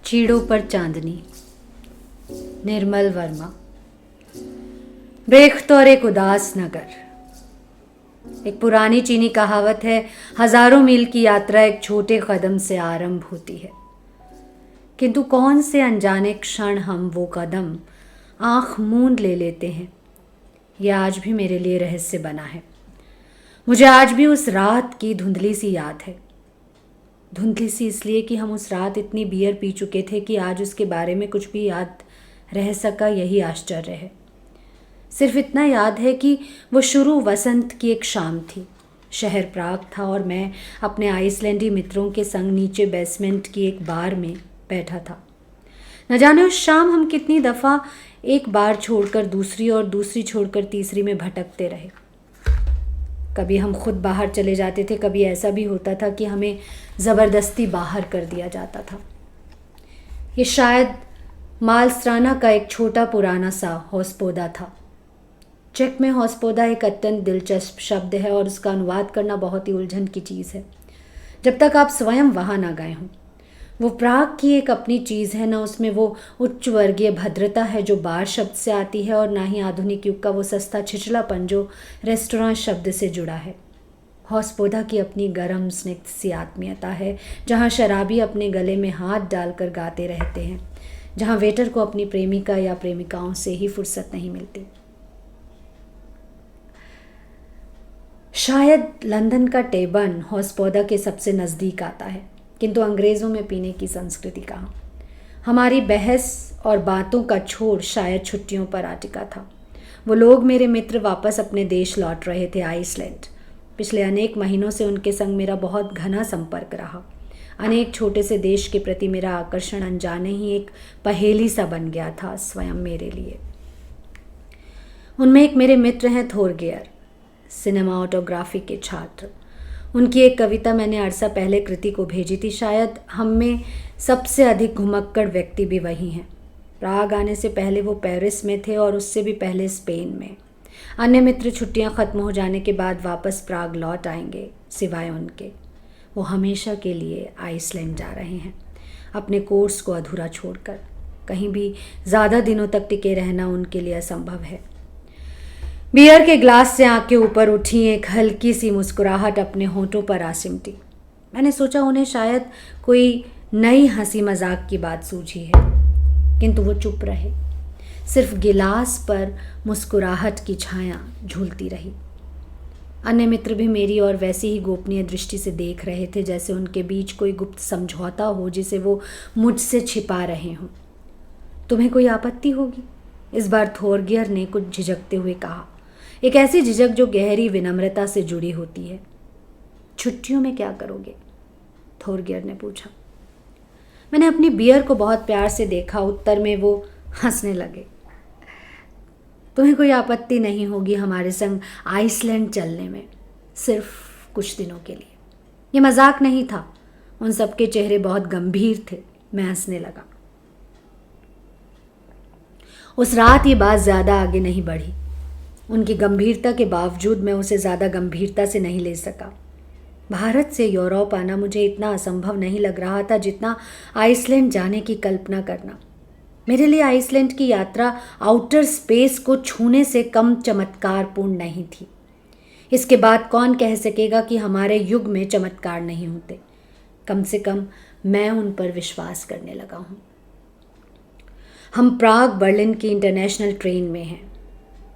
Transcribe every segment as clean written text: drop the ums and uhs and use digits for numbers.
चीड़ों पर चांदनी, निर्मल वर्मा। बेख्त और एक उदास नगर। एक पुरानी चीनी कहावत है, हजारों मील की यात्रा एक छोटे कदम से आरंभ होती है। किंतु कौन से अनजाने क्षण हम वो कदम आंख मूंद ले लेते हैं, यह आज भी मेरे लिए रहस्य बना है। मुझे आज भी उस रात की धुंधली सी याद है। धुंधली सी इसलिए कि हम उस रात इतनी बियर पी चुके थे कि आज उसके बारे में कुछ भी याद रह सका, यही आश्चर्य है। सिर्फ इतना याद है कि वो शुरू वसंत की एक शाम थी। शहर प्राग था और मैं अपने आइसलैंडी मित्रों के संग नीचे बेसमेंट की एक बार में बैठा था। न जाने उस शाम हम कितनी दफ़ा एक बार छोड़कर दूसरी और दूसरी छोड़कर तीसरी में भटकते रहे। कभी हम खुद बाहर चले जाते थे, कभी ऐसा भी होता था कि हमें ज़बरदस्ती बाहर कर दिया जाता था। ये शायद मालस्त्राना का एक छोटा पुराना सा हौसपोदा था। चेक में हौसपोदा एक अत्यंत दिलचस्प शब्द है और उसका अनुवाद करना बहुत ही उलझन की चीज़ है, जब तक आप स्वयं वहाँ ना गए हों। वो प्राग की एक अपनी चीज़ है, ना उसमें वो उच्च वर्गीय भद्रता है जो बार शब्द से आती है, और ना ही आधुनिक युग का वो सस्ता छिछलापन जो रेस्टोरेंट शब्द से जुड़ा है। हौसपोदा की अपनी गर्म स्निग्ध सी आत्मीयता है, जहाँ शराबी अपने गले में हाथ डालकर गाते रहते हैं, जहाँ वेटर को अपनी प्रेमिका या प्रेमिकाओं से ही फुर्सत नहीं मिलती। शायद लंदन का टेबन हौसपोदा के सबसे नज़दीक आता है, किंतु अंग्रेज़ों में पीने की संस्कृति कहाँ। हमारी बहस और बातों का छोर शायद छुट्टियों पर आ टिका था। वो लोग, मेरे मित्र, वापस अपने देश लौट रहे थे, आइसलैंड। पिछले अनेक महीनों से उनके संग मेरा बहुत घना संपर्क रहा। अनेक छोटे से देश के प्रति मेरा आकर्षण अनजाने ही एक पहेली सा बन गया था स्वयं मेरे लिए। उनमें एक मेरे मित्र हैं, थोरगेयर, सिनेमाटोग्राफी के छात्र। उनकी एक कविता मैंने अरसा पहले कृति को भेजी थी। शायद हम में सबसे अधिक घुमक्कड़ व्यक्ति भी वही हैं। प्राग आने से पहले वो पेरिस में थे और उससे भी पहले स्पेन में। अन्य मित्र छुट्टियां ख़त्म हो जाने के बाद वापस प्राग लौट आएंगे, सिवाय उनके। वो हमेशा के लिए आइसलैंड जा रहे हैं, अपने कोर्स को अधूरा छोड़कर। कहीं भी ज़्यादा दिनों तक टिके रहना उनके लिए असंभव है। बियर के ग्लास से आंखें ऊपर उठी, एक हल्की सी मुस्कुराहट अपने होठों पर आ सिमटी। मैंने सोचा उन्हें शायद कोई नई हंसी मजाक की बात सूझी है, किंतु वो चुप रहे। सिर्फ गिलास पर मुस्कुराहट की छाया झूलती रही। अन्य मित्र भी मेरी और वैसी ही गोपनीय दृष्टि से देख रहे थे, जैसे उनके बीच कोई गुप्त समझौता हो जिसे वो मुझसे छिपा रहे हों। तुम्हें कोई आपत्ति होगी? इस बार थोरगियर ने कुछ झिझकते हुए कहा, एक ऐसी झिझक जो गहरी विनम्रता से जुड़ी होती है। छुट्टियों में क्या करोगे? थोरगियर ने पूछा। मैंने अपनी बियर को बहुत प्यार से देखा। उत्तर में वो हंसने लगे। तुम्हें कोई आपत्ति नहीं होगी हमारे संग आइसलैंड चलने में, सिर्फ कुछ दिनों के लिए। ये मजाक नहीं था। उन सबके चेहरे बहुत गंभीर थे। मैं हंसने लगा। उस रात ये बात ज़्यादा आगे नहीं बढ़ी। उनकी गंभीरता के बावजूद मैं उसे ज़्यादा गंभीरता से नहीं ले सका। भारत से यूरोप आना मुझे इतना असंभव नहीं लग रहा था जितना आइसलैंड जाने की कल्पना करना। मेरे लिए आइसलैंड की यात्रा आउटर स्पेस को छूने से कम चमत्कारपूर्ण नहीं थी। इसके बाद कौन कह सकेगा कि हमारे युग में चमत्कार नहीं होते। कम से कम मैं उन पर विश्वास करने लगा हूँ। हम प्राग बर्लिन की इंटरनेशनल ट्रेन में हैं।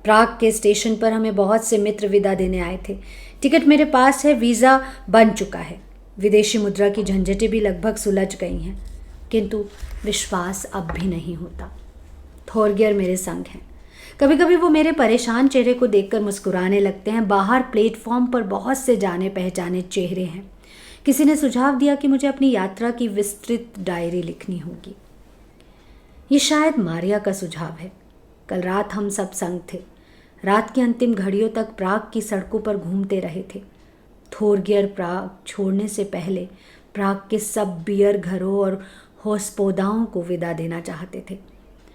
प्राग के स्टेशन पर हमें बहुत से मित्र विदा देने आए थे। टिकट मेरे पास है, वीज़ा बन चुका है। विदेशी मुद्रा की झंझटें भी लगभग सुलझ गई हैं, किंतु विश्वास अब भी नहीं होता। थोरगियर मेरे संग हैं। कभी कभी वो मेरे परेशान चेहरे को देखकर मुस्कुराने लगते हैं। बाहर प्लेटफॉर्म पर बहुत से जाने पहचाने चेहरे हैं। किसी ने सुझाव दिया कि मुझे अपनी यात्रा की विस्तृत डायरी लिखनी होगी। ये शायद मारिया का सुझाव है। कल रात हम सब संग थे। रात की अंतिम घड़ियों तक प्राग की सड़कों पर घूमते रहे थे। थोरगियर प्राग छोड़ने से पहले प्राग के सब बियर घरों और होस्पोदाओं को विदा देना चाहते थे।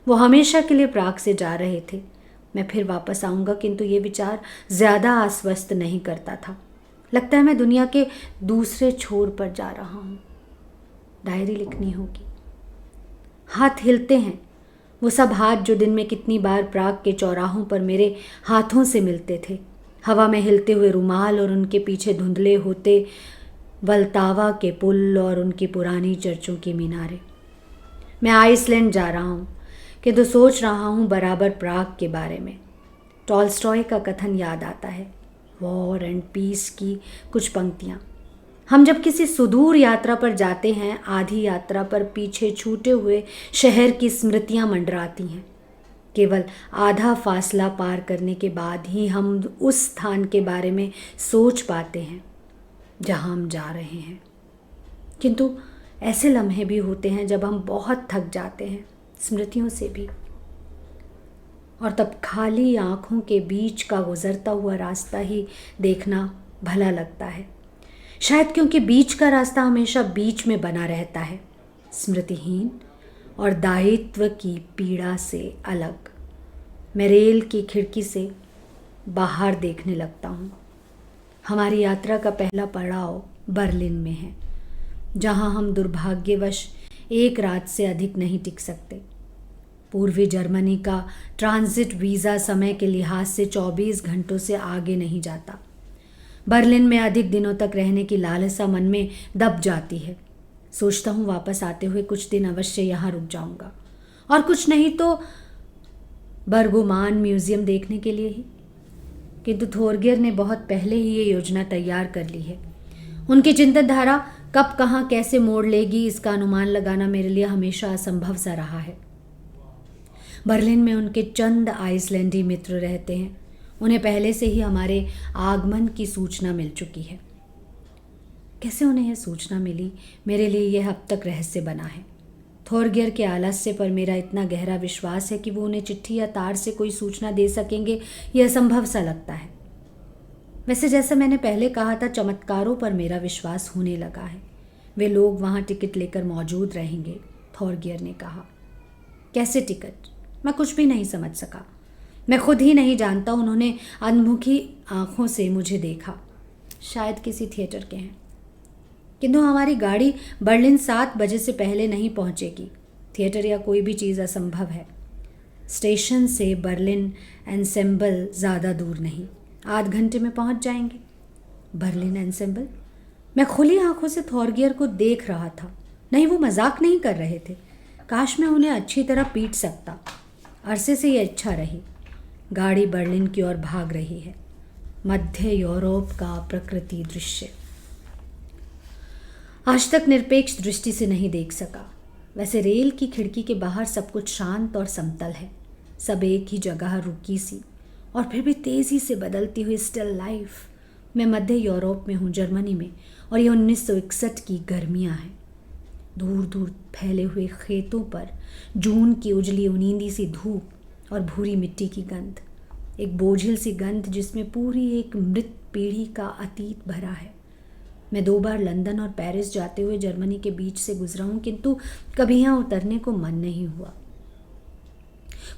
वो हमेशा के लिए प्राग से जा रहे थे। मैं फिर वापस आऊँगा, किंतु ये विचार ज़्यादा आश्वस्त नहीं करता था। लगता है मैं दुनिया के दूसरे छोर पर जा रहा हूँ। डायरी लिखनी होगी। हाथ हिलते हैं, वो सब हाथ जो दिन में कितनी बार प्राग के चौराहों पर मेरे हाथों से मिलते थे। हवा में हिलते हुए रुमाल और उनके पीछे धुंधले होते वल्तावा के पुल और उनकी पुरानी चर्चों की मीनारें। मैं आइसलैंड जा रहा हूँ, किंतु सोच रहा हूँ बराबर प्राग के बारे में। टॉल्स्टॉय का कथन याद आता है, वॉर एंड पीस की कुछ पंक्तियाँ। हम जब किसी सुदूर यात्रा पर जाते हैं, आधी यात्रा पर पीछे छूटे हुए शहर की स्मृतियाँ मंडराती हैं। केवल आधा फासला पार करने के बाद ही हम उस स्थान के बारे में सोच पाते हैं जहाँ हम जा रहे हैं। किंतु ऐसे लम्हे भी होते हैं जब हम बहुत थक जाते हैं, स्मृतियों से भी, और तब खाली आँखों के बीच का गुजरता हुआ रास्ता ही देखना भला लगता है। शायद क्योंकि बीच का रास्ता हमेशा बीच में बना रहता है, स्मृतिहीन और दायित्व की पीड़ा से अलग। मैं रेल की खिड़की से बाहर देखने लगता हूँ। हमारी यात्रा का पहला पड़ाव बर्लिन में है, जहाँ हम दुर्भाग्यवश एक रात से अधिक नहीं टिक सकते। पूर्वी जर्मनी का ट्रांजिट वीज़ा समय के लिहाज से 24 घंटों से आगे नहीं जाता। बर्लिन में अधिक दिनों तक रहने की लालसा मन में दब जाती है। सोचता हूँ वापस आते हुए कुछ दिन अवश्य यहाँ रुक जाऊँगा, और कुछ नहीं तो बर्गुमान म्यूज़ियम देखने के लिए ही। किंतु थोरगियर ने बहुत पहले ही ये योजना तैयार कर ली है। उनकी चिंतनधारा कब कहाँ कैसे मोड़ लेगी, इसका अनुमान लगाना मेरे लिए हमेशा असंभव सा रहा है। बर्लिन में उनके चंद आइसलैंडी मित्र रहते हैं। उन्हें पहले से ही हमारे आगमन की सूचना मिल चुकी है। कैसे उन्हें यह सूचना मिली, मेरे लिए यह अब तक रहस्य बना है। थोरगियर के आलस्य पर मेरा इतना गहरा विश्वास है कि वो उन्हें चिट्ठी या तार से कोई सूचना दे सकेंगे, यह असंभव सा लगता है। वैसे जैसा मैंने पहले कहा था, चमत्कारों पर मेरा विश्वास होने लगा है। वे लोग वहाँ टिकट लेकर मौजूद रहेंगे, थोरगियर ने कहा। कैसे टिकट? मैं कुछ भी नहीं समझ सका। मैं खुद ही नहीं जानता। उन्होंने अनमुखी आंखों से मुझे देखा। शायद किसी थिएटर के हैं। किंतु हमारी गाड़ी बर्लिन 7 बजे से पहले नहीं पहुंचेगी। थिएटर या कोई भी चीज़ असंभव है। स्टेशन से बर्लिन एंसेंबल ज़्यादा दूर नहीं, आध घंटे में पहुंच जाएंगे। Berlin ensemble? मैं खुली आंखों से थोरगियर को देख रहा था। नहीं, वो मजाक नहीं कर रहे थे। काश मैं उन्हें अच्छी तरह पीट सकता। अरसे से ये इच्छा रही। गाड़ी बर्लिन की ओर भाग रही है। मध्य यूरोप का प्रकृति दृश्य आज तक निरपेक्ष दृष्टि से नहीं देख सका। वैसे रेल की खिड़की के बाहर सब कुछ शांत और समतल है। सब एक ही जगह रुकी सी और फिर भी तेज़ी से बदलती हुई स्टिल लाइफ। मैं मध्य यूरोप में हूँ, जर्मनी में, और ये 1961 की गर्मियाँ हैं। दूर दूर फैले हुए खेतों पर जून की उजली उनींदी सी धूप और भूरी मिट्टी की गंध, एक बोझिल सी गंध जिसमें पूरी एक मृत पीढ़ी का अतीत भरा है। मैं 2 बार लंदन और पेरिस जाते हुए जर्मनी के बीच से गुजरा हूँ, किंतु कभी यहाँ उतरने को मन नहीं हुआ।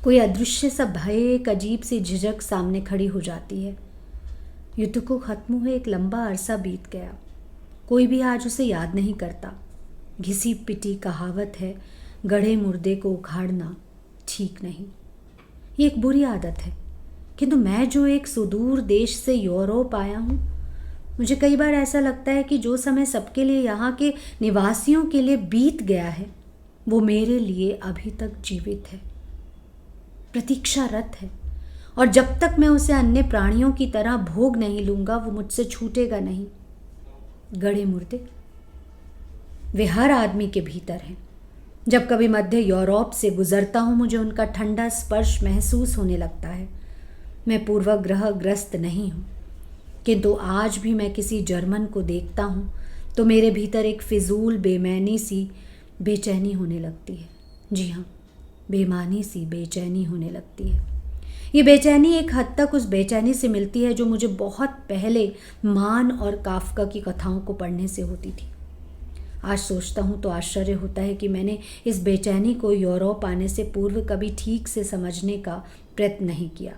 कोई अदृश्य सा भय, एक अजीब सी झिझक सामने खड़ी हो जाती है। युद्ध को खत्म हुए एक लंबा अरसा बीत गया। कोई भी आज उसे याद नहीं करता। घिसी पिटी कहावत है, गढ़े मुर्दे को उखाड़ना ठीक नहीं। ये एक बुरी आदत है। किंतु मैं जो एक सुदूर देश से यूरोप आया हूँ, मुझे कई बार ऐसा लगता है कि जो समय सबके लिए, यहाँ के निवासियों के लिए बीत गया है, वो मेरे लिए अभी तक जीवित है, प्रतीक्षारत है, और जब तक मैं उसे अन्य प्राणियों की तरह भोग नहीं लूँगा, वो मुझसे छूटेगा नहीं। गड़े मुर्दे वे हर आदमी के भीतर हैं। जब कभी मध्य यूरोप से गुजरता हूँ, मुझे उनका ठंडा स्पर्श महसूस होने लगता है। मैं पूर्वग्रह ग्रस्त नहीं हूँ, किंतु आज भी मैं किसी जर्मन को देखता हूँ तो मेरे भीतर एक फिजूल बेमैनी सी बेचैनी होने लगती है। जी हाँ, बेमानी सी बेचैनी होने लगती है। ये बेचैनी एक हद तक उस बेचैनी से मिलती है जो मुझे बहुत पहले मान और काफका की कथाओं को पढ़ने से होती थी। आज सोचता हूँ तो आश्चर्य होता है कि मैंने इस बेचैनी को यूरोप आने से पूर्व कभी ठीक से समझने का प्रयत्न नहीं किया।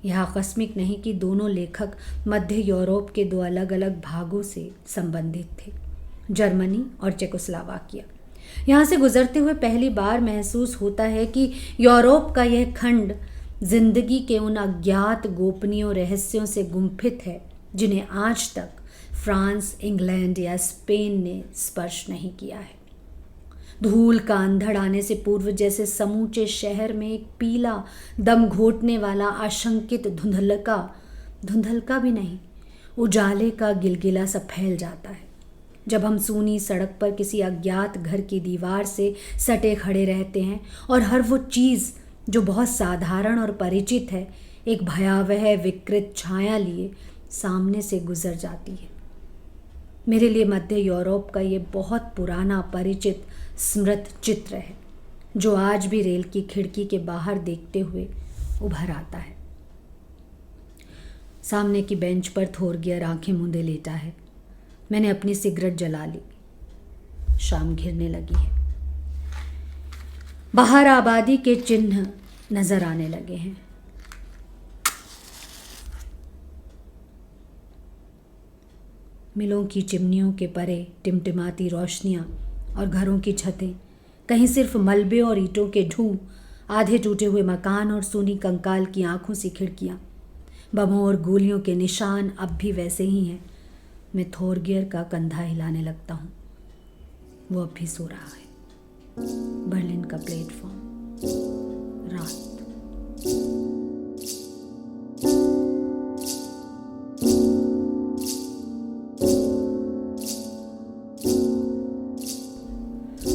यह आकस्मिक नहीं कि दोनों लेखक मध्य यूरोप के दो अलग अलग भागों से संबंधित थे, जर्मनी और चेकोस्लोवाकिया। यहाँ से गुजरते हुए पहली बार महसूस होता है कि यूरोप का यह खंड जिंदगी के उन अज्ञात गोपनीय रहस्यों से गुम्फित है जिन्हें आज तक फ्रांस, इंग्लैंड या स्पेन ने स्पर्श नहीं किया है। धूल का अंधड़ आने से पूर्व जैसे समूचे शहर में एक पीला दम घोटने वाला आशंकित धुंधलका भी नहीं, उजाले का गिलगिला सा फैल जाता है जब हम सूनी सड़क पर किसी अज्ञात घर की दीवार से सटे खड़े रहते हैं और हर वो चीज़ जो बहुत साधारण और परिचित है एक भयावह विकृत छाया लिए सामने से गुजर जाती है। मेरे लिए मध्य यूरोप का ये बहुत पुराना परिचित स्मृत चित्र है जो आज भी रेल की खिड़की के बाहर देखते हुए उभर आता है। सामने की बेंच पर थोरगियर आंखें मूंदे लेटा है। मैंने अपनी सिगरेट जला ली। शाम घिरने लगी है। बाहर आबादी के चिन्ह नजर आने लगे हैं। मिलों की चिमनियों के परे टिमटिमाती रोशनियां और घरों की छतें, कहीं सिर्फ मलबे और ईंटों के ढूं, आधे टूटे हुए मकान और सूनी कंकाल की आंखों सी खिड़कियां। बमों और गोलियों के निशान अब भी वैसे ही हैं। मैं थोरगियर का कंधा हिलाने लगता हूँ। वो अब भी सो रहा है। बर्लिन का प्लेटफॉर्म, रात।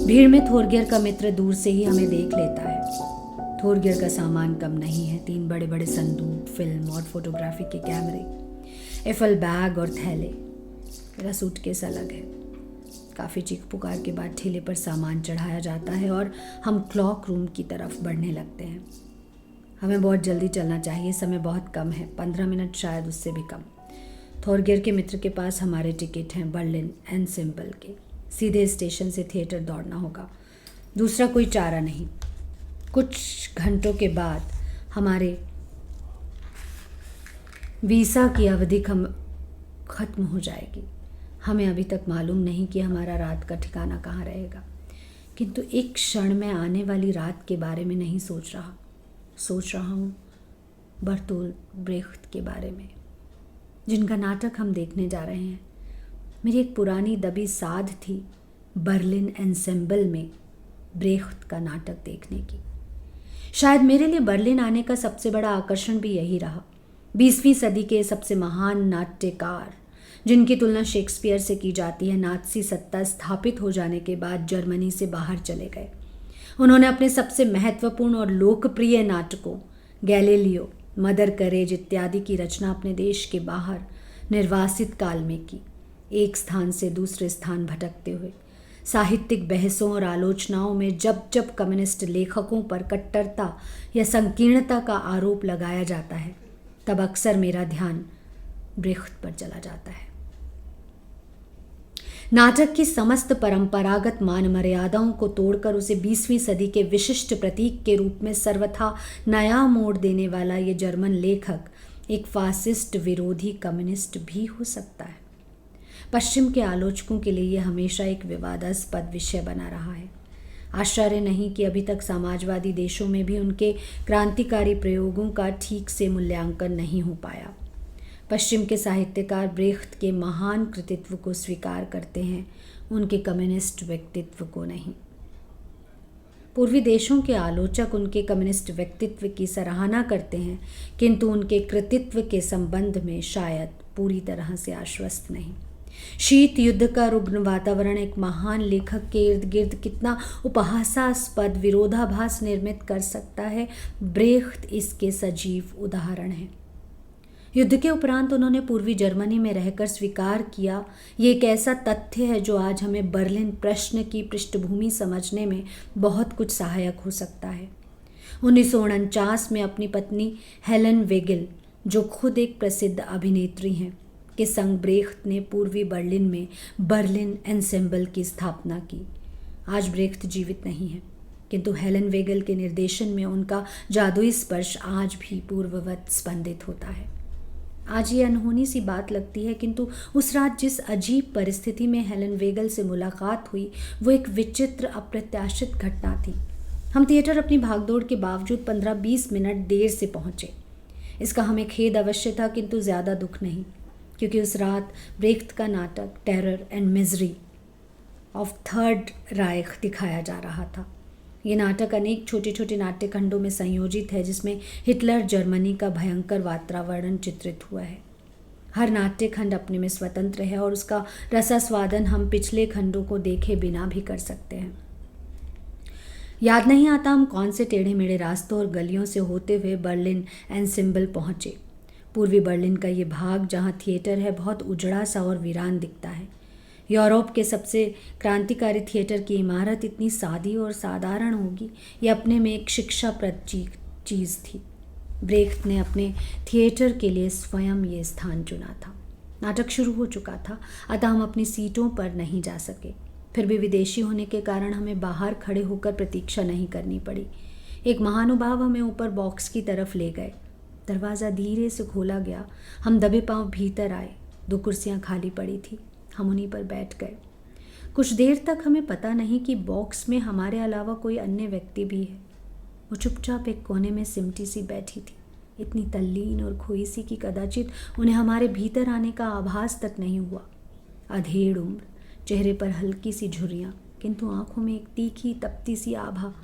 भीड़ में थोरगियर का मित्र दूर से ही हमें देख लेता है। थोरगियर का सामान कम नहीं है। 3 बड़े बड़े संदूक, फिल्म और फोटोग्राफी के कैमरे, एफल बैग और थैले। मेरा सूटकेस अलग है। काफ़ी चीख पुकार के बाद ठेले पर सामान चढ़ाया जाता है और हम क्लॉक रूम की तरफ बढ़ने लगते हैं। हमें बहुत जल्दी चलना चाहिए, समय बहुत कम है, 15 मिनट शायद, उससे भी कम। थोरगियर के मित्र के पास हमारे टिकट हैं बर्लिन एनसेम्बल के। सीधे स्टेशन से थिएटर दौड़ना होगा, दूसरा कोई चारा नहीं। कुछ घंटों के बाद हमारे वीज़ा की अवधि खत्म हो जाएगी। हमें अभी तक मालूम नहीं कि हमारा रात का ठिकाना कहाँ रहेगा, किंतु एक क्षण में आने वाली रात के बारे में नहीं सोच रहा हूँ बर्तोल्ट ब्रेख्त के बारे में, जिनका नाटक हम देखने जा रहे हैं। मेरी एक पुरानी दबी साध थी बर्लिन एनसेम्बल में ब्रेख्त का नाटक देखने की। शायद मेरे लिए बर्लिन आने का सबसे बड़ा आकर्षण भी यही रहा। 20वीं सदी के सबसे महान नाट्यकार, जिनकी तुलना शेक्सपियर से की जाती है, नात्सी सत्ता स्थापित हो जाने के बाद जर्मनी से बाहर चले गए। उन्होंने अपने सबसे महत्वपूर्ण और लोकप्रिय नाटकों गैलीलियो, मदर करेज इत्यादि की रचना अपने देश के बाहर निर्वासित काल में की। एक स्थान से दूसरे स्थान भटकते हुए साहित्यिक बहसों और आलोचनाओं में जब जब कम्युनिस्ट लेखकों पर कट्टरता या संकीर्णता का आरोप लगाया जाता है, तब अक्सर मेरा ध्यान ब्रेख्त पर चला जाता है। नाटक की समस्त परंपरागत मान मर्यादाओं को तोड़कर उसे 20वीं सदी के विशिष्ट प्रतीक के रूप में सर्वथा नया मोड़ देने वाला ये जर्मन लेखक एक फासिस्ट विरोधी कम्युनिस्ट भी हो सकता है। पश्चिम के आलोचकों के लिए यह हमेशा एक विवादास्पद विषय बना रहा है। आश्चर्य नहीं कि अभी तक समाजवादी देशों में भी उनके क्रांतिकारी प्रयोगों का ठीक से मूल्यांकन नहीं हो पाया। पश्चिम के साहित्यकार ब्रेख्त के महान कृतित्व को स्वीकार करते हैं, उनके कम्युनिस्ट व्यक्तित्व को नहीं। पूर्वी देशों के आलोचक उनके कम्युनिस्ट व्यक्तित्व की सराहना करते हैं, किंतु उनके कृतित्व के संबंध में शायद पूरी तरह से आश्वस्त नहीं। शीत युद्ध का रुग्ण वातावरण एक महान लेखक के इर्द गिर्द कितना उपहासास्पद विरोधाभास निर्मित कर सकता है, ब्रेख्त इसके सजीव उदाहरण है। युद्ध के उपरांत उन्होंने पूर्वी जर्मनी में रहकर स्वीकार किया, ये एक ऐसा तथ्य है जो आज हमें बर्लिन प्रश्न की पृष्ठभूमि समझने में बहुत कुछ सहायक हो सकता है। 1949 में अपनी पत्नी हेलन वेगल, जो खुद एक प्रसिद्ध अभिनेत्री हैं, के संग ब्रेख्त ने पूर्वी बर्लिन में बर्लिन एंसेम्बल की स्थापना की। आज ब्रेख्त जीवित नहीं है, किंतु हेलन वेगल के निर्देशन में उनका जादुई स्पर्श आज भी पूर्ववत स्पंदित होता है। आज ये अनहोनी सी बात लगती है, किंतु उस रात जिस अजीब परिस्थिति में हेलन वेगल से मुलाकात हुई, वो एक विचित्र अप्रत्याशित घटना थी। हम थिएटर अपनी भागदौड़ के बावजूद 15-20 मिनट देर से पहुंचे। इसका हमें खेद अवश्य था, किंतु ज़्यादा दुख नहीं, क्योंकि उस रात ब्रेख्त का नाटक terror and misery of third राइख दिखाया जा रहा था। ये नाटक अनेक छोटे छोटे नाट्य खंडों में संयोजित है, जिसमें हिटलर जर्मनी का भयंकर वातावरण चित्रित हुआ है। हर नाट्य खंड अपने में स्वतंत्र है और उसका रसास्वादन हम पिछले खंडों को देखे बिना भी कर सकते हैं। याद नहीं आता हम कौन से टेढ़े मेढ़े रास्तों और गलियों से होते हुए बर्लिन एंसेम्बल पहुँचे। पूर्वी बर्लिन का ये भाग जहाँ थिएटर है बहुत उजड़ा सा और वीरान दिखता है। यूरोप के सबसे क्रांतिकारी थिएटर की इमारत इतनी सादी और साधारण होगी, ये अपने में एक शिक्षाप्रद चीज़ थी। ब्रेख्त ने अपने थिएटर के लिए स्वयं ये स्थान चुना था। नाटक शुरू हो चुका था, अतः हम अपनी सीटों पर नहीं जा सके। फिर भी विदेशी होने के कारण हमें बाहर खड़े होकर प्रतीक्षा नहीं करनी पड़ी। एक महानुभाव हमें ऊपर बॉक्स की तरफ ले गए। दरवाज़ा धीरे से खोला गया। हम दबे पांव भीतर आए। 2 कुर्सियाँ खाली पड़ी थी। हम उन्हीं पर बैठ गए। कुछ देर तक हमें पता नहीं कि बॉक्स में हमारे अलावा कोई अन्य व्यक्ति भी है। वो चुपचाप एक कोने में सिमटी सी बैठी थी, इतनी तल्लीन और खोई सी कि कदाचित उन्हें हमारे भीतर आने का आभास तक नहीं हुआ। अधेड़ उम्र, चेहरे पर हल्की सी झुर्रियाँ, किंतु आंखों में एक तीखी तपती सी आभा,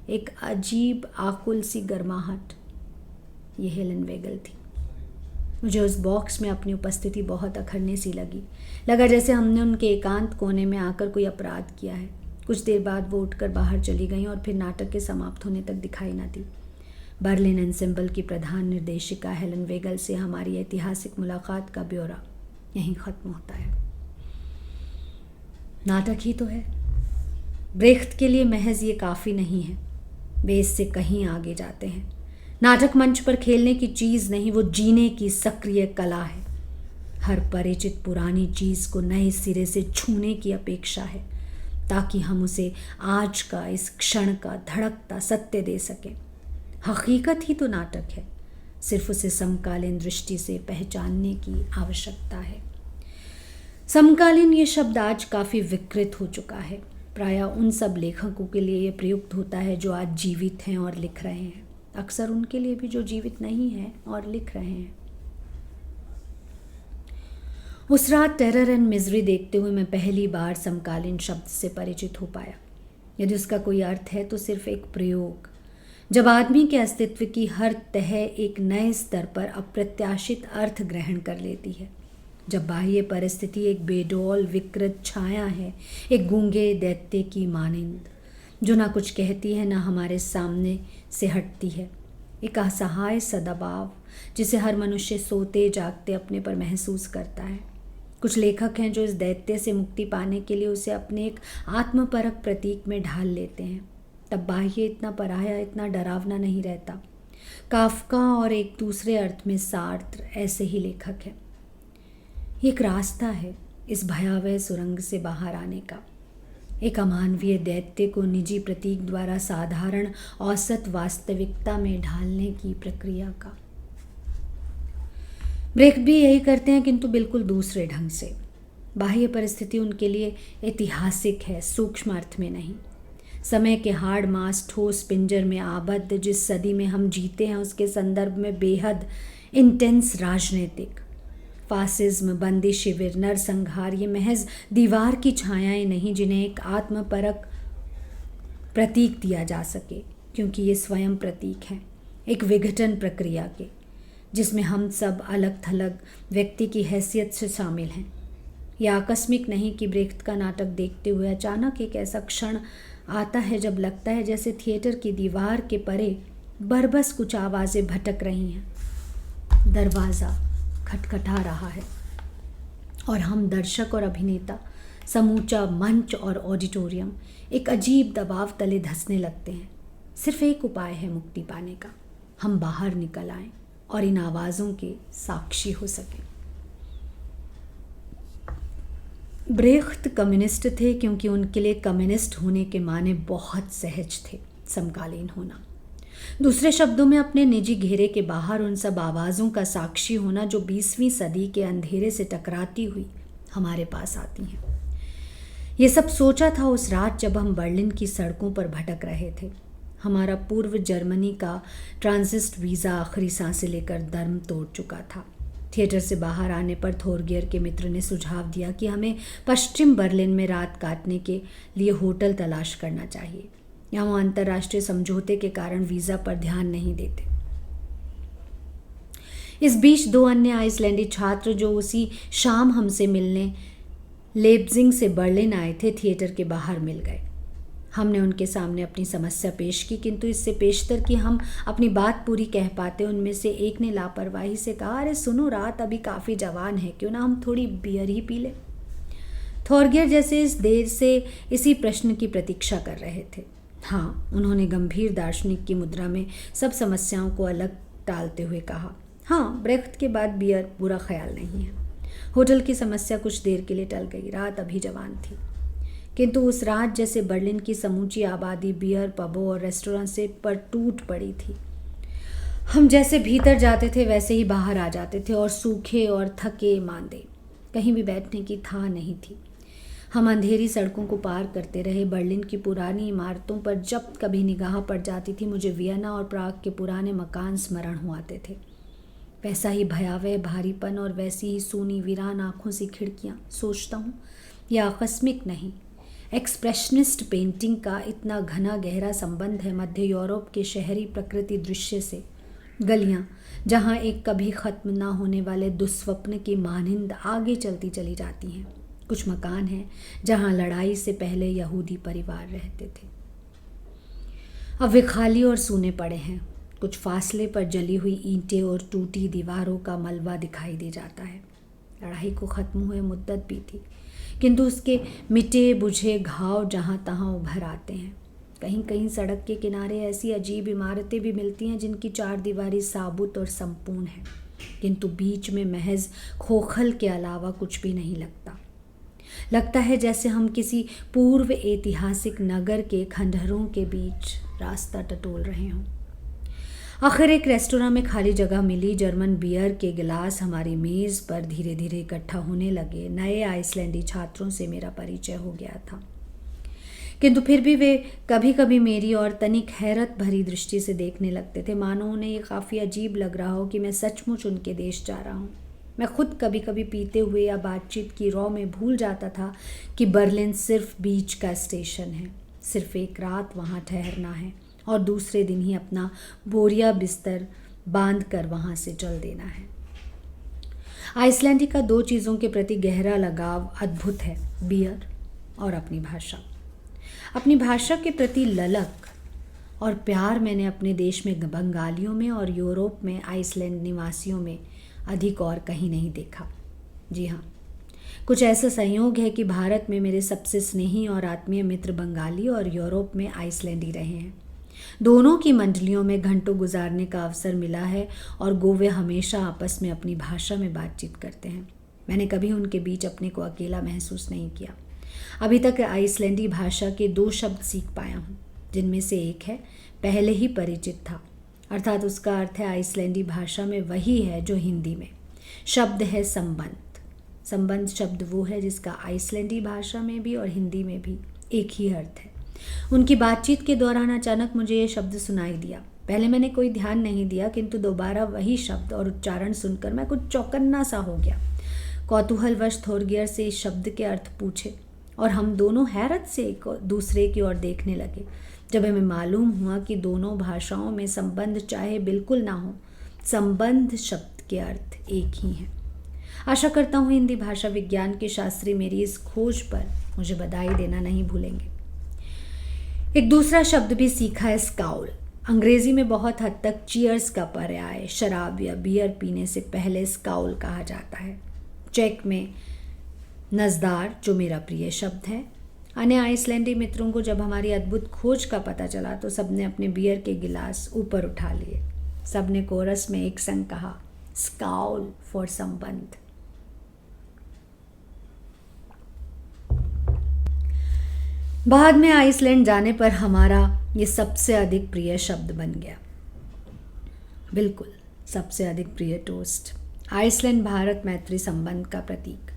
एक अजीब आकुल सी गर्माहट। ये हेलन वेगल थी। मुझे उस बॉक्स में अपनी उपस्थिति बहुत अखरने सी लगा जैसे हमने उनके एकांत कोने में आकर कोई अपराध किया है। कुछ देर बाद वो उठकर बाहर चली गईं और फिर नाटक के समाप्त होने तक दिखाई न दी। बर्लिन एंसेम्बल की प्रधान निर्देशिका हेलन वेगल से हमारी ऐतिहासिक मुलाकात का ब्यौरा यहीं ख़त्म होता है। नाटक ही तो है। ब्रेख्त के लिए महज ये काफ़ी नहीं है, वे इससे कहीं आगे जाते हैं। नाटक मंच पर खेलने की चीज़ नहीं, वो जीने की सक्रिय कला है। हर परिचित पुरानी चीज़ को नए सिरे से छूने की अपेक्षा है, ताकि हम उसे आज का, इस क्षण का धड़कता सत्य दे सकें। हकीकत ही तो नाटक है, सिर्फ उसे समकालीन दृष्टि से पहचानने की आवश्यकता है। समकालीन ये शब्द आज काफ़ी विकृत हो चुका है। प्रायः उन सब लेखकों के लिए ये प्रयुक्त होता है जो आज जीवित हैं और लिख रहे हैं, अक्सर उनके लिए भी जो जीवित नहीं हैं और लिख रहे हैं। उस रात टेरर एंड मिजरी देखते हुए मैं पहली बार समकालीन शब्द से परिचित हो पाया। यदि उसका कोई अर्थ है तो सिर्फ एक प्रयोग, जब आदमी के अस्तित्व की हर तह एक नए स्तर पर अप्रत्याशित अर्थ ग्रहण कर लेती है, जब बाह्य परिस्थिति एक बेडौल विकृत छाया है, एक गूंगे दैत्य की मानिंद, जो ना कुछ कहती है ना हमारे सामने से हटती है, एक असहाय सा दबाव जिसे हर मनुष्य सोते जागते अपने पर महसूस करता है। कुछ लेखक हैं जो इस दैत्य से मुक्ति पाने के लिए उसे अपने एक आत्मपरक प्रतीक में ढाल लेते हैं। तब बाह्य इतना पराया, इतना डरावना नहीं रहता। काफ्का और एक दूसरे अर्थ में सार्त्र ऐसे ही लेखक हैं। एक रास्ता है इस भयावह सुरंग से बाहर आने का, एक अमानवीय दैत्य को निजी प्रतीक द्वारा साधारण औसत वास्तविकता में ढालने की प्रक्रिया का। ब्रेख्त भी यही करते हैं, किंतु बिल्कुल दूसरे ढंग से। बाह्य परिस्थिति उनके लिए ऐतिहासिक है, सूक्ष्म अर्थ में नहीं। समय के हार्ड मास ठोस पिंजर में आबद्ध जिस सदी में हम जीते हैं, उसके संदर्भ में बेहद इंटेंस राजनीतिक, फासिज्म, बंदी शिविर, नरसंहार, ये महज दीवार की छायाएं नहीं जिन्हें एक आत्मपरक प्रतीक दिया जा सके, क्योंकि ये स्वयं प्रतीक हैं एक विघटन प्रक्रिया के, जिसमें हम सब अलग थलग व्यक्ति की हैसियत से शामिल हैं। यह आकस्मिक नहीं कि ब्रेख्त का नाटक देखते हुए अचानक एक ऐसा क्षण आता है जब लगता है जैसे थिएटर की दीवार के परे बरबस कुछ आवाज़ें भटक रही हैं। दरवाज़ा खटखटा रहा है और हम दर्शक और अभिनेता, समूचा मंच और ऑडिटोरियम एक अजीब दबाव तले धंसने लगते हैं। सिर्फ एक उपाय है मुक्ति पाने का, हम बाहर निकल आएं और इन आवाज़ों के साक्षी हो सकें। ब्रेख्त कम्युनिस्ट थे क्योंकि उनके लिए कम्युनिस्ट होने के माने बहुत सहज थे, समकालीन होना। दूसरे शब्दों में अपने निजी घेरे के बाहर उन सब आवाज़ों का साक्षी होना जो 20वीं सदी के अंधेरे से टकराती हुई हमारे पास आती हैं। ये सब सोचा था उस रात जब हम बर्लिन की सड़कों पर भटक रहे थे। हमारा पूर्व जर्मनी का ट्रांजिट वीज़ा आखिरी सांसें लेकर दम तोड़ चुका था। थिएटर से बाहर आने पर थोरगियर के मित्र ने सुझाव दिया कि हमें पश्चिम बर्लिन में रात काटने के लिए होटल तलाश करना चाहिए। यहाँ अंतर्राष्ट्रीय समझौते के कारण वीज़ा पर ध्यान नहीं देते। इस बीच 2 अन्य आइसलैंडी छात्र जो उसी शाम हमसे मिलने लेप्जिग से बर्लिन आए थे, थिएटर के बाहर मिल गए। हमने उनके सामने अपनी समस्या पेश की, किंतु इससे पेशतर कि हम अपनी बात पूरी कह पाते, उनमें से एक ने लापरवाही से कहा, अरे सुनो, रात अभी काफ़ी जवान है, क्यों ना हम थोड़ी बियर ही पी लें। थोरगियर जैसे इस देर से इसी प्रश्न की प्रतीक्षा कर रहे थे। हाँ, उन्होंने गंभीर दार्शनिक की मुद्रा में सब समस्याओं को अलग टालते हुए कहा, हाँ, ब्रेख्त के बाद बियर बुरा ख्याल नहीं है। होटल की समस्या कुछ देर के लिए टल गई, रात अभी जवान थी, किंतु उस रात जैसे बर्लिन की समूची आबादी बियर, पबों और रेस्टोरेंट से पर टूट पड़ी थी। हम जैसे भीतर जाते थे वैसे ही बाहर आ जाते थे, और सूखे और थके मांदे, कहीं भी बैठने की था नहीं थी। हम अंधेरी सड़कों को पार करते रहे। बर्लिन की पुरानी इमारतों पर जब कभी निगाह पड़ जाती थी, मुझे वियना और प्राग के पुराने मकान स्मरण हो आते थे। वैसा ही भयावह भारीपन और वैसी ही सूनी वीरान आँखों सी खिड़कियाँ। सोचता हूँ यह आकस्मिक नहीं, एक्सप्रेशनिस्ट पेंटिंग का इतना घना गहरा संबंध है मध्य यूरोप के शहरी प्रकृति दृश्य से। गलियाँ जहाँ एक कभी ख़त्म ना होने वाले दुस्वप्न की मानिंद आगे चलती चली जाती हैं। कुछ मकान हैं जहाँ लड़ाई से पहले यहूदी परिवार रहते थे, अब वे खाली और सूने पड़े हैं। कुछ फासले पर जली हुई ईंटें और टूटी दीवारों का मलबा दिखाई दे जाता है। लड़ाई को ख़त्म हुए मुद्दत भी थी, किंतु उसके मिटे बुझे घाव जहाँ तहाँ उभर आते हैं। कहीं कहीं सड़क के किनारे ऐसी अजीब इमारतें भी मिलती हैं जिनकी चारदीवारी साबुत और संपूर्ण है, किंतु बीच में महज खोखल के अलावा कुछ भी नहीं लगता है जैसे हम किसी पूर्व ऐतिहासिक नगर के खंडहरों के बीच रास्ता टटोल रहे हों। आखिर एक रेस्टोरेंट में खाली जगह मिली। जर्मन बियर के गिलास हमारी मेज़ पर धीरे धीरे इकट्ठा होने लगे। नए आइसलैंडी छात्रों से मेरा परिचय हो गया था, किंतु फिर भी वे कभी कभी मेरी और तनिक हैरत भरी दृष्टि से देखने लगते थे, मानो उन्हें ये काफ़ी अजीब लग रहा हो कि मैं सचमुच उनके देश जा रहा हूँ। मैं खुद कभी कभी पीते हुए या बातचीत की रौ में भूल जाता था कि बर्लिन सिर्फ बीच का स्टेशन है, सिर्फ एक रात वहाँ ठहरना है और दूसरे दिन ही अपना बोरिया बिस्तर बांध कर वहाँ से चल देना है। आइसलैंडी का 2 चीज़ों के प्रति गहरा लगाव अद्भुत है, बियर और अपनी भाषा। अपनी भाषा के प्रति ललक और प्यार मैंने अपने देश में बंगालियों में और यूरोप में आइसलैंड निवासियों में अधिक और कहीं नहीं देखा। जी हाँ, कुछ ऐसा संयोग है कि भारत में मेरे सबसे स्नेही और आत्मीय मित्र बंगाली और यूरोप में आइसलैंडी रहे हैं। दोनों की मंडलियों में घंटों गुजारने का अवसर मिला है और गोवे हमेशा आपस में अपनी भाषा में बातचीत करते हैं। मैंने कभी उनके बीच अपने को अकेला महसूस नहीं किया। अभी तक आइसलैंडी भाषा के 2 शब्द सीख पाया हूँ, जिनमें से एक है पहले ही परिचित था, अर्थात उसका अर्थ है आइसलैंडी भाषा में वही है जो हिंदी में। शब्द है संबंध। संबंध शब्द वो है जिसका आइसलैंडी भाषा में भी और हिंदी में भी एक ही अर्थ है। उनकी बातचीत के दौरान अचानक मुझे ये शब्द सुनाई दिया। पहले मैंने कोई ध्यान नहीं दिया, किंतु दोबारा वही शब्द और उच्चारण सुनकर मैं कुछ चौकन्ना सा हो गया। कौतूहलवश थोरगियर से इस शब्द के अर्थ पूछे और हम दोनों हैरत से एक दूसरे की ओर देखने लगे। जब हमें मालूम हुआ कि दोनों भाषाओं में संबंध चाहे बिल्कुल ना हो, संबंध शब्द के अर्थ एक ही हैं। आशा करता हूँ हिंदी भाषा विज्ञान के शास्त्री मेरी इस खोज पर मुझे बधाई देना नहीं भूलेंगे। एक दूसरा शब्द भी सीखा है, स्काउल। अंग्रेजी में बहुत हद तक चीयर्स का पर्याय शराब या बियर पीने से पहले स्काउल कहा जाता है। चेक में नज़दार, जो मेरा प्रिय शब्द है, अन्य आइसलैंडी मित्रों को जब हमारी अद्भुत खोज का पता चला तो सबने अपने बियर के गिलास ऊपर उठा लिए। सबने कोरस में एक संग कहा, स्काउल फॉर संबंध। बाद में आइसलैंड जाने पर हमारा ये सबसे अधिक प्रिय शब्द बन गया। बिल्कुल, सबसे अधिक प्रिय टोस्ट। आइसलैंड भारत मैत्री संबंध का प्रतीक।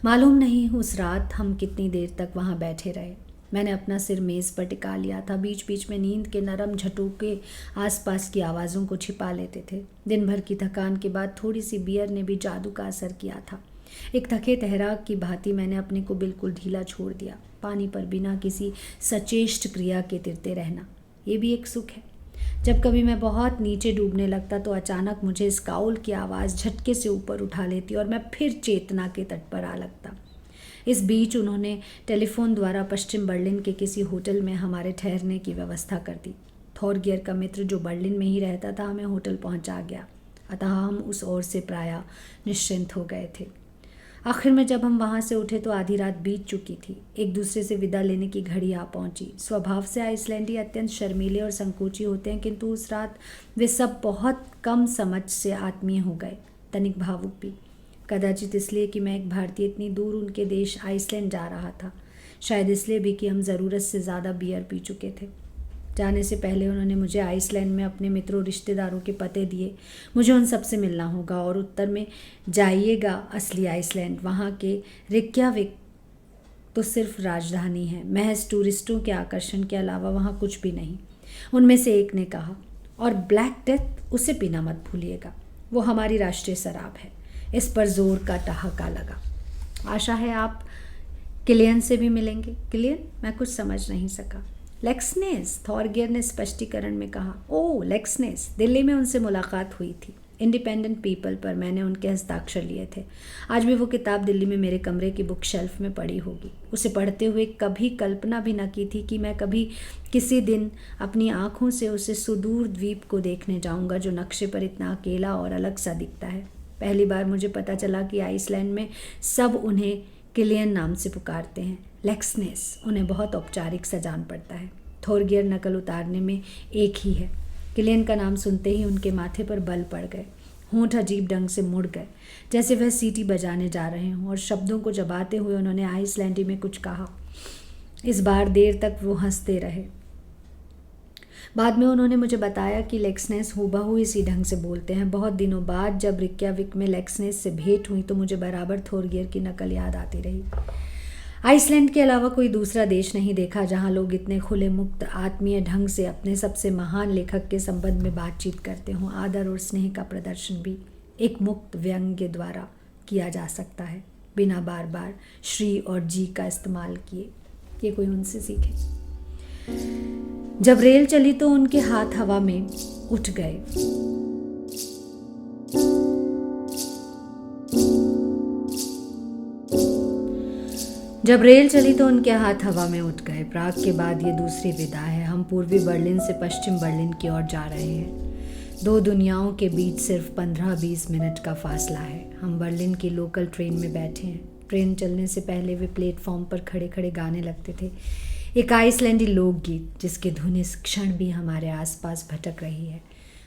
मालूम नहीं उस रात हम कितनी देर तक वहाँ बैठे रहे। मैंने अपना सिर मेज़ पर टिका लिया था। बीच बीच में नींद के नरम झटोके आसपास की आवाज़ों को छिपा लेते थे। दिन भर की थकान के बाद थोड़ी सी बियर ने भी जादू का असर किया था। एक थके तहराक की भांति मैंने अपने को बिल्कुल ढीला छोड़ दिया। पानी पर बिना किसी सचेष्ट क्रिया के तिरते रहना, ये भी एक सुख है। जब कभी मैं बहुत नीचे डूबने लगता तो अचानक मुझे स्काउल की आवाज़ झटके से ऊपर उठा लेती और मैं फिर चेतना के तट पर आ लगता। इस बीच उन्होंने टेलीफोन द्वारा पश्चिम बर्लिन के किसी होटल में हमारे ठहरने की व्यवस्था कर दी। थॉरगियर का मित्र जो बर्लिन में ही रहता था हमें होटल पहुंचा गया, अतः हम उस ओर से प्रायः निश्चिंत हो गए थे। आखिर में जब हम वहाँ से उठे तो आधी रात बीत चुकी थी। एक दूसरे से विदा लेने की घड़ी आ पहुँची। स्वभाव से आइसलैंडी अत्यंत शर्मीले और संकोची होते हैं, किंतु उस रात वे सब बहुत कम समझ से आत्मीय हो गए, तनिक भावुक भी। कदाचित इसलिए कि मैं एक भारतीय इतनी दूर उनके देश आइसलैंड जा रहा था, शायद इसलिए भी कि हम ज़रूरत से ज़्यादा बियर पी चुके थे। जाने से पहले उन्होंने मुझे आइसलैंड में अपने मित्रों रिश्तेदारों के पते दिए। मुझे उन सब से मिलना होगा और उत्तर में जाइएगा असली आइसलैंड, वहाँ के रिक्याविक तो सिर्फ राजधानी है, महज टूरिस्टों के आकर्षण के अलावा वहाँ कुछ भी नहीं। उनमें से एक ने कहा, और ब्लैक डेथ, उसे पीना मत भूलिएगा, वो हमारी राष्ट्रीय शराब है। इस पर जोर का ठहाका लगा। आशा है आप किलियन से भी मिलेंगे। किलियन? मैं कुछ समझ नहीं सका। लेक्सनेस, थॉरगियर ने स्पष्टीकरण में कहा। ओह, लेक्सनेस, दिल्ली में उनसे मुलाकात हुई थी। इंडिपेंडेंट पीपल पर मैंने उनके हस्ताक्षर लिए थे। आज भी वो किताब दिल्ली में मेरे कमरे की बुक शेल्फ में पड़ी होगी। उसे पढ़ते हुए कभी कल्पना भी न की थी कि मैं कभी किसी दिन अपनी आँखों से उसे सुदूर द्वीप को देखने जाऊँगा जो नक्शे पर इतना अकेला और अलग सा दिखता है। पहली बार मुझे पता चला कि आइसलैंड में सब उन्हें किलियन नाम से पुकारते हैं। लेक्सनेस उन्हें बहुत औपचारिक सा जान पड़ता है। थॉरगियर नकल उतारने में एक ही है। किलियन का नाम सुनते ही उनके माथे पर बल पड़ गए। होंठ अजीब ढंग से मुड़ गए, जैसे वह सीटी बजाने जा रहे हों, और शब्दों को चबाते हुए उन्होंने आइसलैंडी में कुछ कहा। इस बार देर तक वो हंसते रहे। बाद में उन्होंने मुझे बताया कि लेक्सनेस हूबहू इसी ढंग से बोलते हैं। बहुत दिनों बाद जब रिक्याविक में लेक्सनेस से भेंट हुई तो मुझे बराबर थॉरगियर की नकल याद आती रही। आइसलैंड के अलावा कोई दूसरा देश नहीं देखा जहां लोग इतने खुले मुक्त आत्मीय ढंग से अपने सबसे महान लेखक के संबंध में बातचीत करते हों। आदर और स्नेह का प्रदर्शन भी एक मुक्त व्यंग्य द्वारा किया जा सकता है, बिना बार बार श्री और जी का इस्तेमाल किए। ये कोई उनसे सीखे। जब रेल चली तो उनके हाथ हवा में उठ गए। प्राग के बाद ये दूसरी विदा है। हम पूर्वी बर्लिन से पश्चिम बर्लिन की ओर जा रहे हैं। दो दुनियाओं के बीच सिर्फ 15-20 मिनट का फासला है। हम बर्लिन की लोकल ट्रेन में बैठे हैं। ट्रेन चलने से पहले वे प्लेटफॉर्म पर खड़े खड़े गाने लगते थे, एक आइसलैंडी लोकगीत जिसकी धुन इस क्षण भी हमारे आसपास भटक रही है।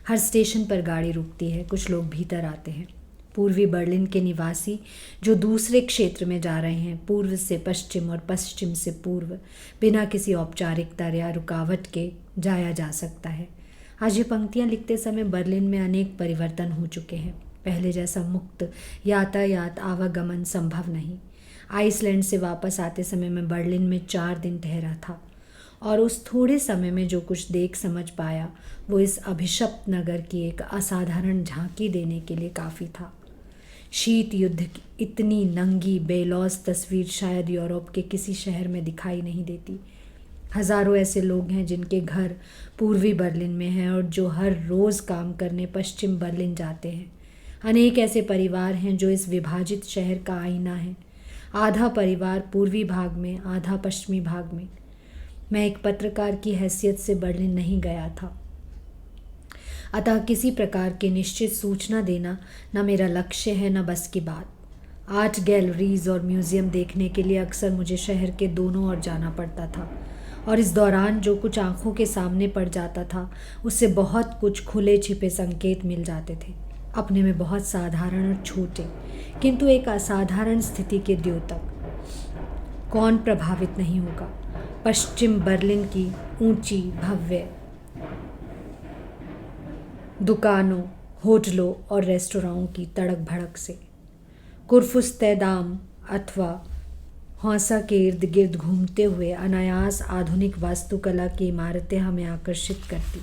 हर स्टेशन पर गाड़ी रुकती है, कुछ लोग भीतर आते हैं। पूर्वी बर्लिन के निवासी जो दूसरे क्षेत्र में जा रहे हैं, पूर्व से पश्चिम और पश्चिम से पूर्व, बिना किसी औपचारिकता या रुकावट के जाया जा सकता है। आज ये पंक्तियाँ लिखते समय बर्लिन में अनेक परिवर्तन हो चुके हैं। पहले जैसा मुक्त यातायात आवागमन संभव नहीं। आइसलैंड से वापस आते समय मैं बर्लिन में 4 दिन ठहरा था और उस थोड़े समय में जो कुछ देख समझ पाया वो इस अभिशप्त नगर की एक असाधारण झांकी देने के लिए काफ़ी था। शीत युद्ध की इतनी नंगी बेलौस तस्वीर शायद यूरोप के किसी शहर में दिखाई नहीं देती। हज़ारों ऐसे लोग हैं जिनके घर पूर्वी बर्लिन में हैं और जो हर रोज़ काम करने पश्चिम बर्लिन जाते हैं। अनेक ऐसे परिवार हैं जो इस विभाजित शहर का आईना है। आधा परिवार पूर्वी भाग में, आधा पश्चिमी भाग में। मैं एक पत्रकार की हैसियत से बर्लिन नहीं गया था, अतः किसी प्रकार की निश्चित सूचना देना न मेरा लक्ष्य है न बस की बात। आर्ट गैलरीज और म्यूज़ियम देखने के लिए अक्सर मुझे शहर के दोनों ओर जाना पड़ता था, और इस दौरान जो कुछ आंखों के सामने पड़ जाता था उससे बहुत कुछ खुले छिपे संकेत मिल जाते थे, अपने में बहुत साधारण और छोटे, किंतु एक असाधारण स्थिति के द्योतक। कौन प्रभावित नहीं होगा पश्चिम बर्लिन की ऊंची भव्य दुकानों, होटलों और रेस्तोरांों की तड़क भड़क से। कुर्फुस्तेदाम अथवा हौसा के इर्द गिर्द घूमते हुए अनायास आधुनिक वास्तुकला की इमारतें हमें आकर्षित करती।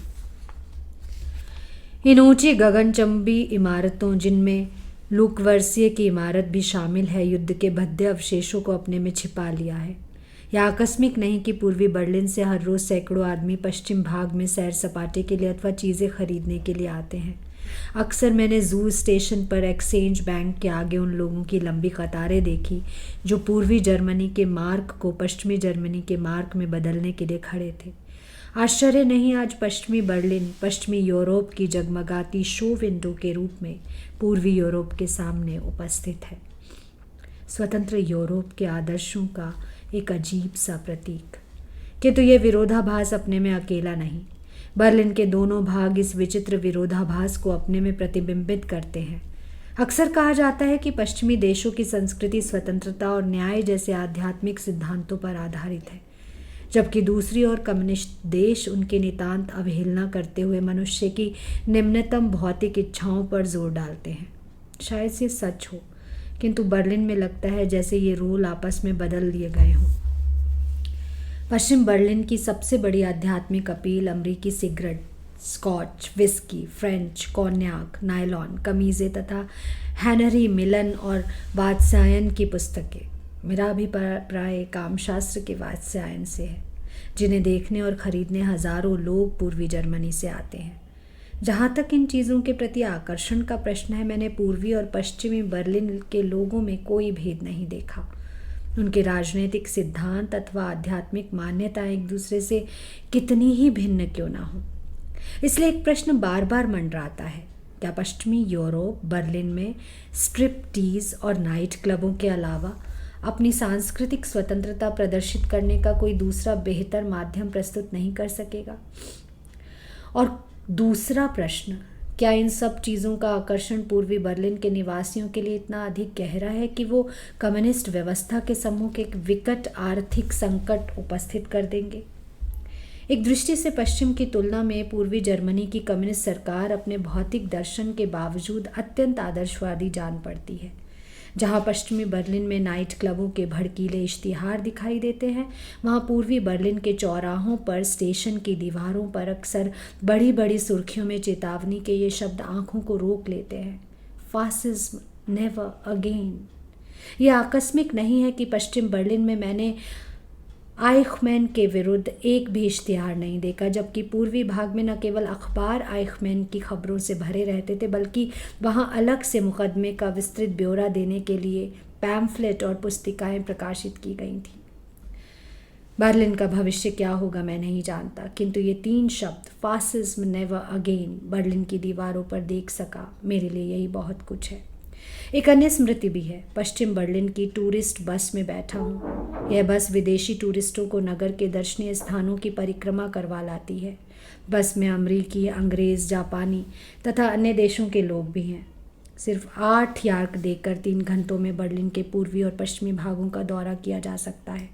इन ऊंची गगनचंबी इमारतों, जिनमें लूकवर्सिए की इमारत भी शामिल है, युद्ध के भद्दे अवशेषों को अपने में छिपा लिया है। यह आकस्मिक नहीं कि पूर्वी बर्लिन से हर रोज़ सैकड़ों आदमी पश्चिम भाग में सैर सपाटे के लिए अथवा चीज़ें खरीदने के लिए आते हैं। अक्सर मैंने जू स्टेशन पर एक्सचेंज बैंक के आगे उन लोगों की लंबी कतारें देखी जो पूर्वी जर्मनी के मार्क को पश्चिमी जर्मनी के मार्क में बदलने के लिए खड़े थे। आश्चर्य नहीं, आज पश्चिमी बर्लिन पश्चिमी यूरोप की जगमगाती शो विंडो के रूप में पूर्वी यूरोप के सामने उपस्थित है, स्वतंत्र यूरोप के आदर्शों का एक अजीब सा प्रतीक। किंतु ये विरोधाभास अपने में अकेला नहीं। बर्लिन के दोनों भाग इस विचित्र विरोधाभास को अपने में प्रतिबिंबित करते हैं। अक्सर कहा जाता है कि पश्चिमी देशों की संस्कृति स्वतंत्रता और न्याय जैसे आध्यात्मिक सिद्धांतों पर आधारित है, जबकि दूसरी ओर कम्युनिस्ट देश उनके नितांत अवहेलना करते हुए मनुष्य की निम्नतम भौतिक इच्छाओं पर जोर डालते हैं। शायद ये सच हो, किंतु बर्लिन में लगता है जैसे ये रोल आपस में बदल लिए गए हों। पश्चिम बर्लिन की सबसे बड़ी आध्यात्मिक अपील अमरीकी cigarette, scotch, whisky, French, cognac, nylon कमीज़ें तथा हेनरी मिलन और वात्स्यायन की पुस्तकें। मेरा अभिप्राय कामशास्त्र के वात्स्यायन से है, जिन्हें देखने और ख़रीदने हज़ारों लोग पूर्वी जर्मनी से आते हैं। जहाँ तक इन चीज़ों के प्रति आकर्षण का प्रश्न है, मैंने पूर्वी और पश्चिमी बर्लिन के लोगों में कोई भेद नहीं देखा। उनके राजनीतिक सिद्धांत अथवा आध्यात्मिक मान्यताएं एक दूसरे से कितनी ही भिन्न क्यों ना हो। इसलिए एक प्रश्न बार बार मंडराता है, क्या पश्चिमी यूरोप बर्लिन में स्ट्रिप टीज और नाइट क्लबों के अलावा अपनी सांस्कृतिक स्वतंत्रता प्रदर्शित करने का कोई दूसरा बेहतर माध्यम प्रस्तुत नहीं कर सकेगा? और दूसरा प्रश्न, क्या इन सब चीज़ों का आकर्षण पूर्वी बर्लिन के निवासियों के लिए इतना अधिक गहरा है कि वो कम्युनिस्ट व्यवस्था के सम्मुख एक विकट आर्थिक संकट उपस्थित कर देंगे? एक दृष्टि से पश्चिम की तुलना में पूर्वी जर्मनी की कम्युनिस्ट सरकार अपने भौतिक दर्शन के बावजूद अत्यंत आदर्शवादी जान पड़ती है। जहाँ पश्चिमी बर्लिन में नाइट क्लबों के भड़कीले इश्तिहार दिखाई देते हैं, वहाँ पूर्वी बर्लिन के चौराहों पर, स्टेशन की दीवारों पर अक्सर बड़ी बड़ी सुर्खियों में चेतावनी के ये शब्द आंखों को रोक लेते हैं, फासिज्म नेवर अगेन। यह आकस्मिक नहीं है कि पश्चिम बर्लिन में मैंने आइखमैन के विरुद्ध एक भी इश्तिहार नहीं देखा, जबकि पूर्वी भाग में न केवल अखबार आइखमैन की खबरों से भरे रहते थे, बल्कि वहाँ अलग से मुकदमे का विस्तृत ब्यौरा देने के लिए पैम्फलेट और पुस्तिकाएं प्रकाशित की गई थीं। बर्लिन का भविष्य क्या होगा मैं नहीं जानता, किंतु ये 3 शब्द फासिज्म नेवर अगेन बर्लिन की दीवारों पर देख सका, मेरे लिए यही बहुत कुछ है। एक अन्य स्मृति भी है। पश्चिम बर्लिन की टूरिस्ट बस में बैठा हूँ। यह बस विदेशी टूरिस्टों को नगर के दर्शनीय स्थानों की परिक्रमा करवा लाती है। बस में अमरीकी, अंग्रेज़, जापानी तथा अन्य देशों के लोग भी हैं। सिर्फ 8 यार्क देकर 3 घंटों में बर्लिन के पूर्वी और पश्चिमी भागों का दौरा किया जा सकता है।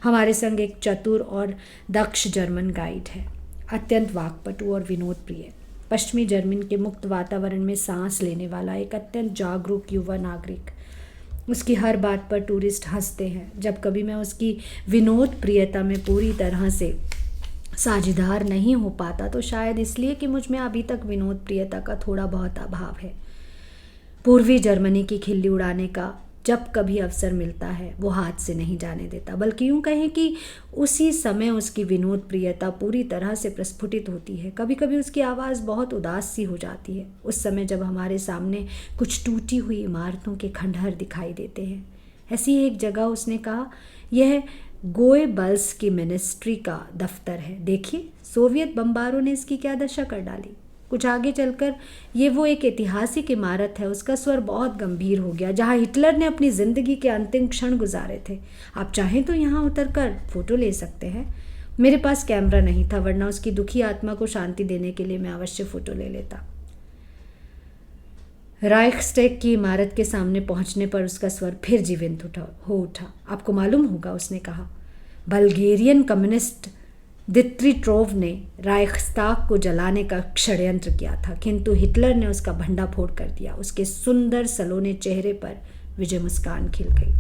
हमारे संग एक चतुर और दक्ष जर्मन गाइड है, अत्यंत वाक्पटु और विनोद प्रिय। पश्चिमी जर्मनी के मुक्त वातावरण में सांस लेने वाला एक अत्यंत जागरूक युवा नागरिक। उसकी हर बात पर टूरिस्ट हंसते हैं। जब कभी मैं उसकी विनोद प्रियता में पूरी तरह से साझेदार नहीं हो पाता तो शायद इसलिए कि मुझ में अभी तक विनोद प्रियता का थोड़ा बहुत अभाव है। पूर्वी जर्मनी की खिल्ली उड़ाने का जब कभी अवसर मिलता है वो हाथ से नहीं जाने देता, बल्कि यूँ कहें कि उसी समय उसकी विनोद प्रियता पूरी तरह से प्रस्फुटित होती है। कभी कभी उसकी आवाज़ बहुत उदास सी हो जाती है उस समय जब हमारे सामने कुछ टूटी हुई इमारतों के खंडहर दिखाई देते हैं। ऐसी एक जगह उसने कहा, यह गोएबल्स की मिनिस्ट्री का दफ्तर है, देखिए सोवियत बमबारों ने इसकी क्या दशा कर डाली। कुछ आगे चलकर ये वो एक ऐतिहासिक इमारत है। उसका स्वर बहुत गंभीर हो गया, जहाँ हिटलर ने अपनी ज़िंदगी के अंतिम क्षण गुजारे थे। आप चाहें तो यहाँ उतरकर फ़ोटो ले सकते हैं। मेरे पास कैमरा नहीं था, वरना उसकी दुखी आत्मा को शांति देने के लिए मैं अवश्य फ़ोटो ले लेता। राइख्सटैग की इमारत के सामने पहुंचने पर उसका स्वर फिर जीवंत हो उठा। आपको मालूम होगा, उसने कहा, बल्गेरियन कम्युनिस्ट दित्रिट्रोव ने राइख्सटाग को जलाने का षड्यंत्र किया था, किंतु हिटलर ने उसका भंडाफोड़ कर दिया। उसके सुंदर सलोने चेहरे पर विजय मुस्कान खिल गई।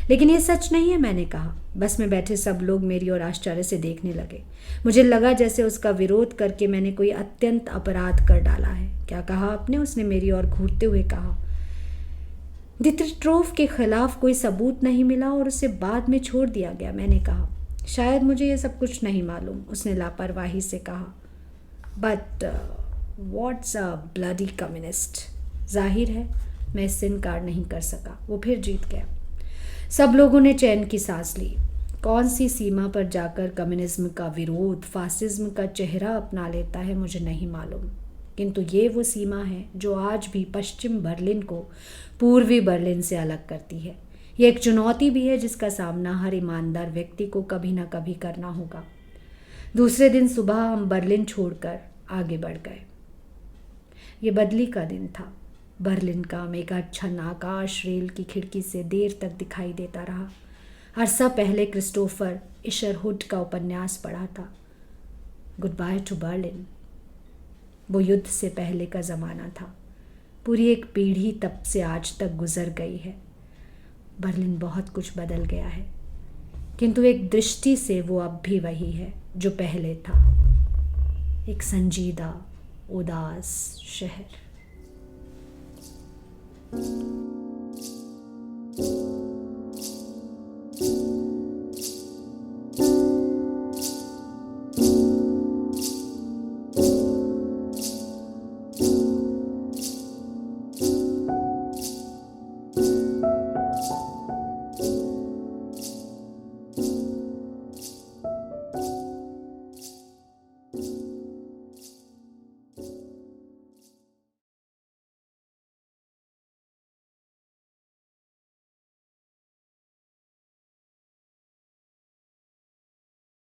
लेकिन ये सच नहीं है, मैंने कहा। बस में बैठे सब लोग मेरी ओर आश्चर्य से देखने लगे। मुझे लगा जैसे उसका विरोध करके मैंने कोई अत्यंत अपराध कर डाला है। क्या कहा आपने? उसने मेरी ओर घूरते हुए कहा। दित्रिट्रोव के खिलाफ कोई सबूत नहीं मिला और उसे बाद में छोड़ दिया गया, मैंने कहा। शायद मुझे ये सब कुछ नहीं मालूम, उसने लापरवाही से कहा। But what's a bloody communist. जाहिर है मैं इससे इनकार नहीं कर सका। वो फिर जीत गया। सब लोगों ने चैन की सांस ली। कौन सी सीमा पर जाकर कम्युनिज्म का विरोध फासिज्म का चेहरा अपना लेता है मुझे नहीं मालूम, किंतु ये वो सीमा है जो आज भी पश्चिम बर्लिन को पूर्वी बर्लिन से अलग करती है। ये एक चुनौती भी है जिसका सामना हर ईमानदार व्यक्ति को कभी ना कभी करना होगा। दूसरे दिन सुबह हम बर्लिन छोड़कर आगे बढ़ गए। ये बदली का दिन था। बर्लिन का मेघाच्छन्न आकाश रेल की खिड़की से देर तक दिखाई देता रहा। अरसा पहले क्रिस्टोफर इशरहुड का उपन्यास पढ़ा था, गुड बाय टू बर्लिन। वो युद्ध से पहले का ज़माना था। पूरी एक पीढ़ी तब से आज तक गुजर गई है। बर्लिन बहुत कुछ बदल गया है, किंतु एक दृष्टि से वो अब भी वही है जो पहले था, एक संजीदा उदास शहर।